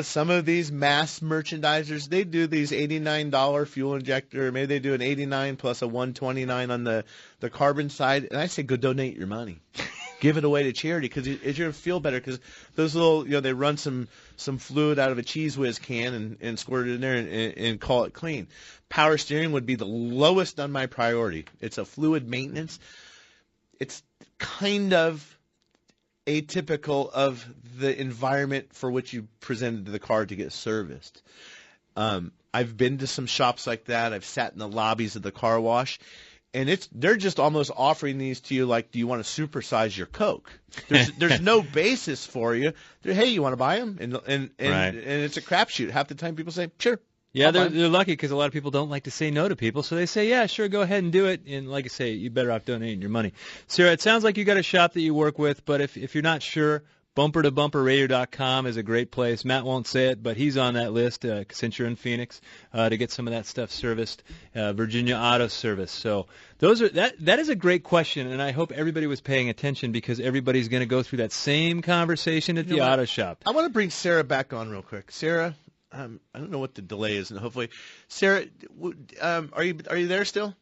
Some of these mass merchandisers, they do these $89 fuel injector. Maybe they do an $89 plus a $129 on the carbon side. And I say go donate your money. Give it away to charity because you're going to feel better because those little, they run some fluid out of a Cheese Whiz can and squirt it in there and call it clean. Power steering would be the lowest on my priority. It's a fluid maintenance. It's kind of atypical of the environment for which you presented the car to get serviced. I've been to some shops like that. I've sat in the lobbies of the car wash, and they're just almost offering these to you like, do you want to supersize your Coke? There's no basis for you. Hey, you want to buy them? And it's a crapshoot. Half the time people say, sure. Yeah, they're lucky because a lot of people don't like to say no to people, so they say, yeah, sure, go ahead and do it. And like I say, you're better off donating your money. Sarah, it sounds like you got a shop that you work with, but if you're not sure, bumpertobumperradio.com is a great place. Matt won't say it, but he's on that list since you're in Phoenix to get some of that stuff serviced. Virginia Auto Service. So that is a great question, and I hope everybody was paying attention because everybody's going to go through that same conversation at the auto shop. I want to bring Sarah back on real quick. Sarah, I don't know what the delay is, and hopefully, Sarah, are you there still?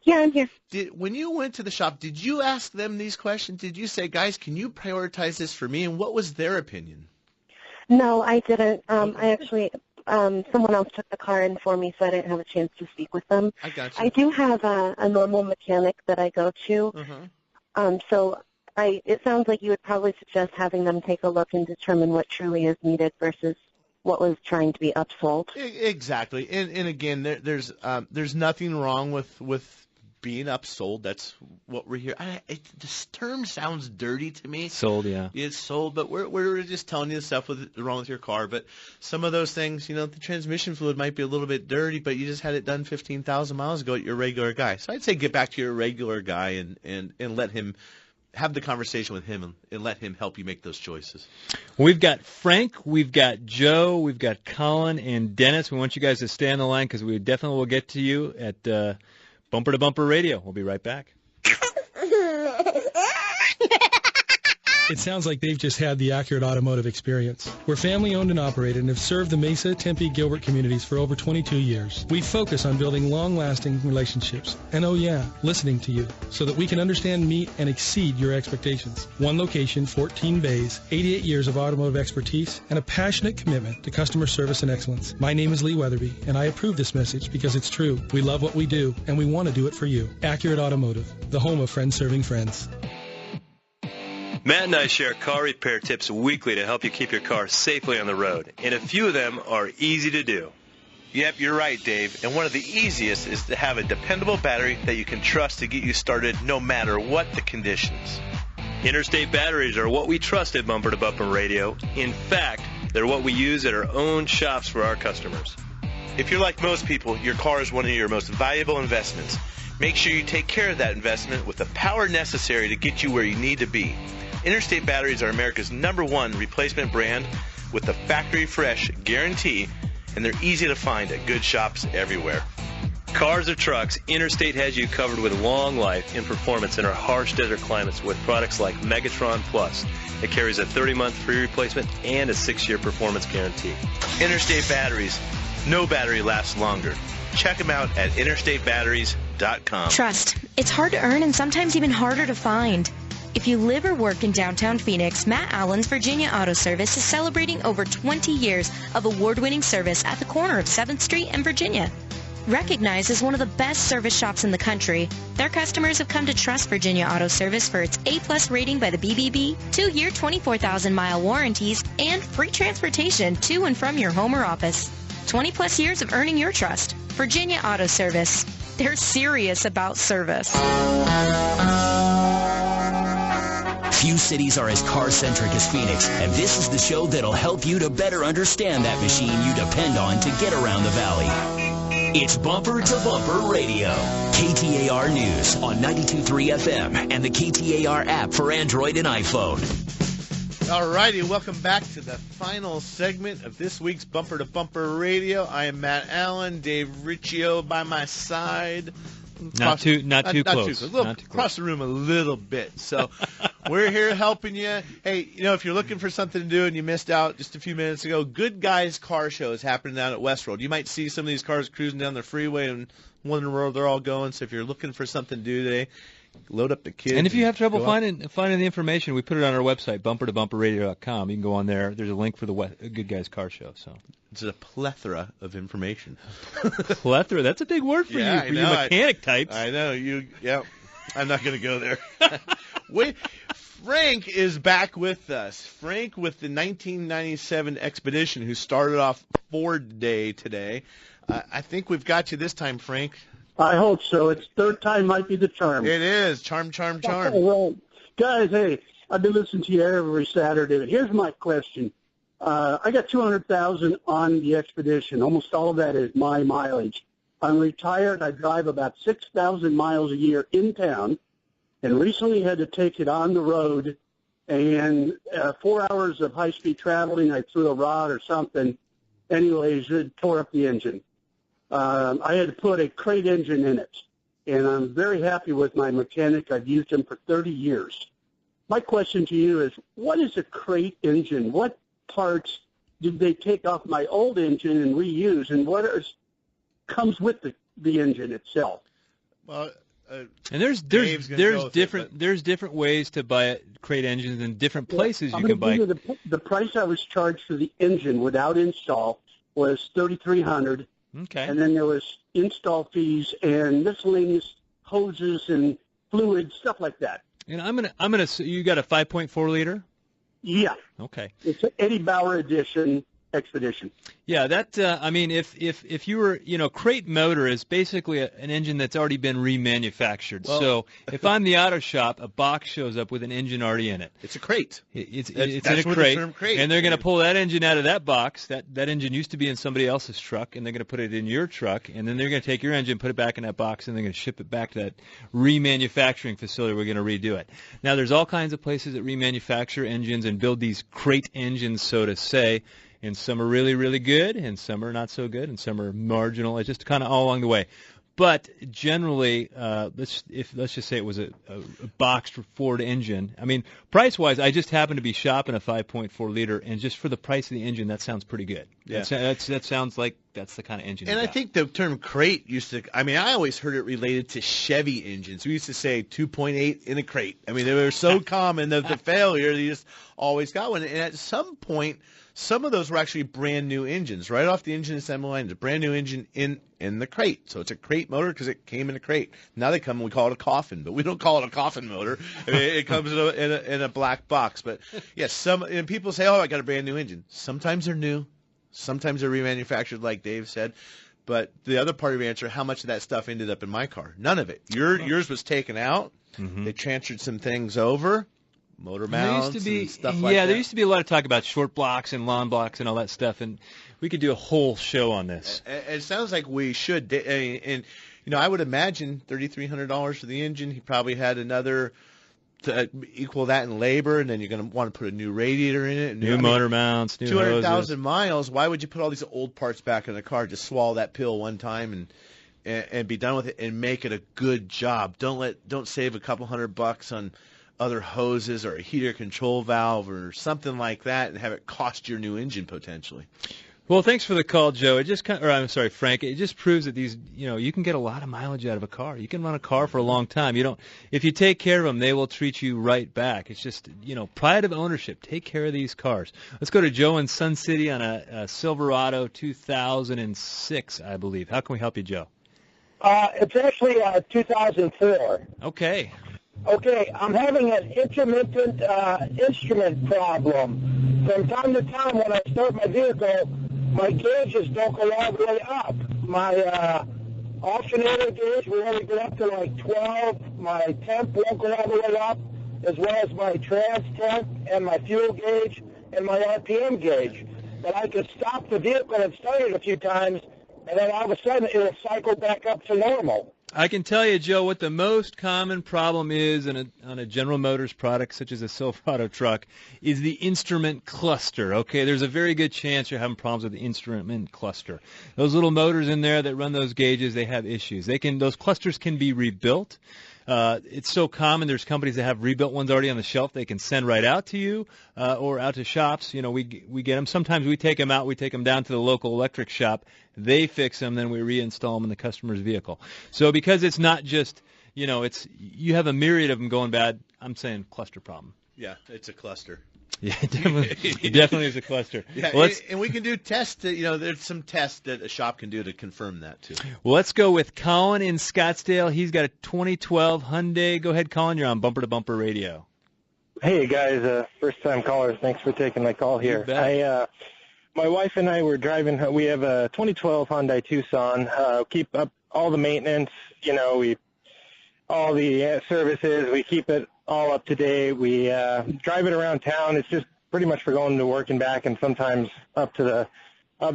Yeah, I'm here. When you went to the shop, did you ask them these questions? Did you say, guys, can you prioritize this for me? And what was their opinion? No, I didn't. I actually, someone else took the car in for me, so I didn't have a chance to speak with them. I got you. I do have a normal mechanic that I go to. So it sounds like you would probably suggest having them take a look and determine what truly is needed versus what was trying to be upsold. Exactly. And again, there's nothing wrong with being upsold. That's what we're here. This term sounds dirty to me. Sold, yeah. It's sold, but we're just telling you the stuff wrong with your car. But some of those things, the transmission fluid might be a little bit dirty, but you just had it done 15,000 miles ago at your regular guy. So I'd say get back to your regular guy and let him have the conversation with him and let him help you make those choices. We've got Frank, we've got Joe, we've got Colin and Dennis. We want you guys to stay on the line because we definitely will get to you at Bumper to Bumper Radio. We'll be right back. It sounds like they've just had the accurate automotive experience. We're family-owned and operated and have served the Mesa, Tempe, Gilbert communities for over 22 years. We focus on building long-lasting relationships and, listening to you so that we can understand, meet, and exceed your expectations. One location, 14 bays, 88 years of automotive expertise, and a passionate commitment to customer service and excellence. My name is Lee Weatherby, and I approve this message because it's true. We love what we do, and we want to do it for you. Accurate Automotive, the home of friends serving friends. Matt and I share car repair tips weekly to help you keep your car safely on the road, and a few of them are easy to do. Yep, you're right, Dave. And one of the easiest is to have a dependable battery that you can trust to get you started no matter what the conditions. Interstate batteries are what we trust at Bumper to Bumper Radio. In fact, they're what we use at our own shops for our customers. If you're like most people, your car is one of your most valuable investments. Make sure you take care of that investment with the power necessary to get you where you need to be. Interstate batteries are America's #1 replacement brand with the factory fresh guarantee, and they're easy to find at good shops everywhere. Cars or trucks, Interstate has you covered with long life and performance in our harsh desert climates with products like Megatron Plus. It carries a 30-month free replacement and a 6-year performance guarantee. Interstate batteries. No battery lasts longer. Check them out at interstatebatteries.com. Trust. It's hard to earn and sometimes even harder to find. If you live or work in downtown Phoenix, Matt Allen's Virginia Auto Service is celebrating over 20 years of award-winning service at the corner of 7th Street and Virginia. Recognized as one of the best service shops in the country, their customers have come to trust Virginia Auto Service for its A+ rating by the BBB, 2-year 24,000-mile warranties, and free transportation to and from your home or office. 20-plus years of earning your trust. Virginia Auto Service. They're serious about service. Few cities are as car-centric as Phoenix, and this is the show that'll help you to better understand that machine you depend on to get around the valley. It's Bumper to Bumper Radio. KTAR News on 92.3 FM and the KTAR app for Android and iPhone. All righty, welcome back to the final segment of this week's Bumper to Bumper Radio. I am Matt Allen, Dave Riccio by my side. Not too close. Across the room a little bit. So we're here helping you. Hey, if you're looking for something to do and you missed out just a few minutes ago, GoodGuys car show is happening down at Westworld. You might see some of these cars cruising down the freeway and wondering where they're all going. So if you're looking for something to do today, load up the kids. And if you have trouble finding the information, we put it on our website, bumpertobumperradio.com. You can go on there. There's a link for the GoodGuys car show. So it's a plethora of information. Plethora? That's a big word for you, your mechanic types. I know. Yeah. I'm not going to go there. Wait, Frank is back with us. Frank with the 1997 Expedition, who started off Ford Day today. I think we've got you this time, Frank. I hope so. It's third time might be the charm. It is. Charm. Well, guys, hey, I've been listening to you every Saturday. Here's my question. I got 200,000 on the Expedition. Almost all of that is my mileage. I'm retired. I drive about 6,000 miles a year in town, and recently had to take it on the road. And 4 hours of high-speed traveling, I threw a rod or something. Anyways, it tore up the engine. I had to put a crate engine in it, and I'm very happy with my mechanic. I've used him for 30 years. My question to you is, what is a crate engine? What parts did they take off my old engine and reuse, and what comes with the engine itself? Well, and there's different ways to buy crate engines and different places you can buy. The price I was charged for the engine without install was $3,300. Okay. And then there was install fees and miscellaneous hoses and fluids, stuff like that. And I'm gonna. You got a 5.4 liter? Yeah. Okay. It's an Eddie Bauer edition Expedition. Yeah, that I mean, if you were, crate motor is basically an engine that's already been remanufactured. Well, so if I'm the auto shop, a box shows up with an engine already in it. It's a crate. It's that's in a where crate, the term crate and they're going to pull that engine out of that box. That engine used to be in somebody else's truck, and they're going to put it in your truck, and then they're going to take your engine, put it back in that box, and they're going to ship it back to that remanufacturing facility. We're going to redo it. Now, there's all kinds of places that remanufacture engines and build these crate engines, so to say. And some are really, really good, and some are not so good, and some are marginal. It's just kind of all along the way. But generally, let's just say it was a boxed Ford engine. I mean, price-wise, I just happened to be shopping a 5.4 liter, and just for the price of the engine, that sounds pretty good. Yeah. That sounds like that's the kind of engine. And you I got. think the term crate used to, I always heard it related to Chevy engines. We used to say 2.8 in a crate. I mean, they were so common that the failure, you just always got one. And at some point, some of those were actually brand new engines, right off the engine assembly line. It's a brand new engine in the crate. So it's a crate motor because it came in a crate. Now they come and we call it a coffin, but we don't call it a coffin motor. I mean, it comes in a black box. But yes, and people say, oh, I got a brand new engine. Sometimes they're new. Sometimes they're remanufactured, like Dave said. But the other part of your answer, how much of that stuff ended up in my car? None of it. Yours was taken out. Mm-hmm. They transferred some things over. Motor mounts and stuff like that. Yeah, there used to be a lot of talk about short blocks and long blocks and all that stuff, and we could do a whole show on this. It sounds like we should. And I would imagine $3,300 for the engine. He probably had another to equal that in labor, and then you're going to want to put a new radiator in it. New motor mounts, new 200,000 miles. Why would you put all these old parts back in the car? Just swallow that pill one time and be done with it and make it a good job. Don't save a couple $100 on other hoses or a heater control valve or something like that and have it cost your new engine potentially. Well, thanks for the call, Joe. Frank. It just proves that you can get a lot of mileage out of a car. You can run a car for a long time. If you take care of them, they will treat you right back. It's just, pride of ownership. Take care of these cars. Let's go to Joe in Sun City on a Silverado 2006, I believe. How can we help you, Joe? It's actually 2004. Okay. Okay, I'm having an intermittent instrument problem. From time to time when I start my vehicle, my gauges don't go all the way up. My alternator gauge will only go up to like 12. My temp won't go all the way up, as well as my trans temp and my fuel gauge and my RPM gauge. But I can stop the vehicle and start it a few times, and then all of a sudden it'll cycle back up to normal. I can tell you, Joe, what the most common problem is on a General Motors product such as a Silverado truck is the instrument cluster. Okay, there's a very good chance you're having problems with the instrument cluster. Those little motors in there that run those gauges, they have issues. Those clusters can be rebuilt. It's so common. There's companies that have rebuilt ones already on the shelf. They can send right out to you or out to shops. We get them. Sometimes we take them out. We take them down to the local electric shop. They fix them. Then we reinstall them in the customer's vehicle. So because it's not just, you have a myriad of them going bad, I'm saying cluster problem. Yeah, it's a cluster. Yeah, it definitely is a cluster. Yeah, well, and we can do tests. There's some tests that a shop can do to confirm that too. Well, let's go with Colin in Scottsdale. He's got a 2012 Hyundai. Go ahead, Colin. You're on Bumper to Bumper Radio. Hey, guys, first-time callers. Thanks for taking my call here. My wife and I were driving. We have a 2012 Hyundai Tucson. Keep up all the maintenance. All the services. We keep it all up to date. We drive it around town. It's just pretty much for going to work and back, and sometimes up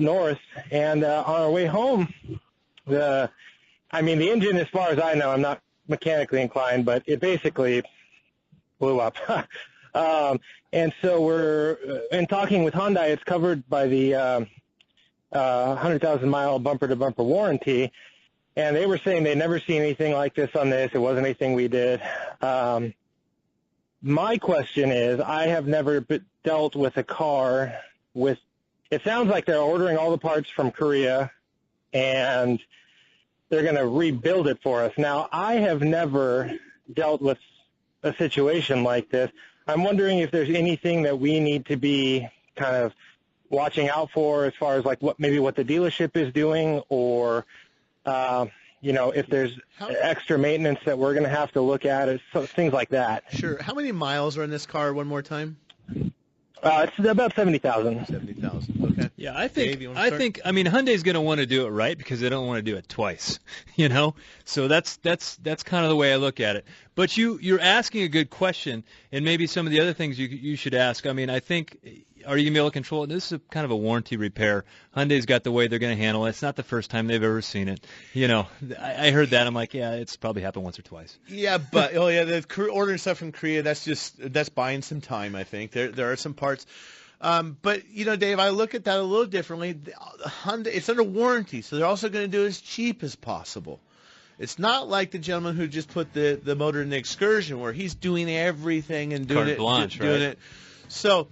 north. And on our way home, the engine, as far as I know, I'm not mechanically inclined, but it basically blew up. And so we're in talking with Hyundai. It's covered by the 100,000-mile bumper-to-bumper warranty, and they were saying they'd never seen anything like this on this. It wasn't anything we did. My question is, I have never dealt with a car with. It sounds like they're ordering all the parts from Korea, and they're going to rebuild it for us. Now, I have never dealt with a situation like this. I'm wondering if there's anything that we need to be kind of watching out for as far as like what the dealership is doing, or if there's extra maintenance that we're going to have to look at, things like that. Sure. How many miles are in this car one more time? It's about 70,000. 70,000. Okay. Yeah, I think Hyundai's going to want to do it right because they don't want to do it twice, So that's kind of the way I look at it. But you're asking a good question, and maybe some of the other things you should ask. I think, are you going to be able to control it? This is kind of a warranty repair. Hyundai's got the way they're going to handle it. It's not the first time they've ever seen it. I heard that. I'm like, yeah, it's probably happened once or twice. Yeah, but ordering stuff from Korea, that's buying some time. I think there are some parts. But Dave, I look at that a little differently. Hyundai, it's under warranty, so they're also going to do it as cheap as possible. It's not like the gentleman who just put the motor in the Excursion, where he's doing everything and doing it. So,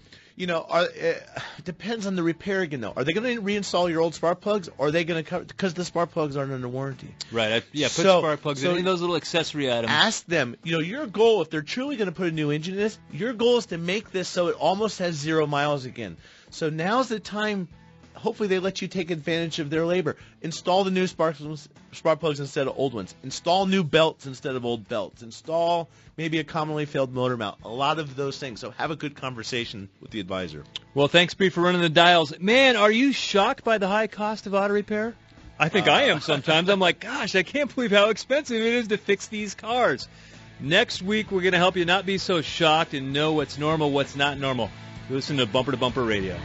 depends on the repair again, though. Are they going to reinstall your old spark plugs, or are they going to cover, because the spark plugs aren't under warranty? Right. Put spark plugs in those little accessory items. Ask them. Your goal, if they're truly going to put a new engine in this, your goal is to make this so it almost has 0 miles again. So now's the time. Hopefully they let you take advantage of their labor. Install the new spark plugs instead of old ones. Install new belts instead of old belts. Install maybe a commonly failed motor mount. A lot of those things. So have a good conversation with the advisor. Well, thanks, Bree, for running the dials. Man, are you shocked by the high cost of auto repair? I think I am sometimes. I'm like, gosh, I can't believe how expensive it is to fix these cars. Next week, we're going to help you not be so shocked and know what's normal, what's not normal. Listen to Bumper to Bumper Radio.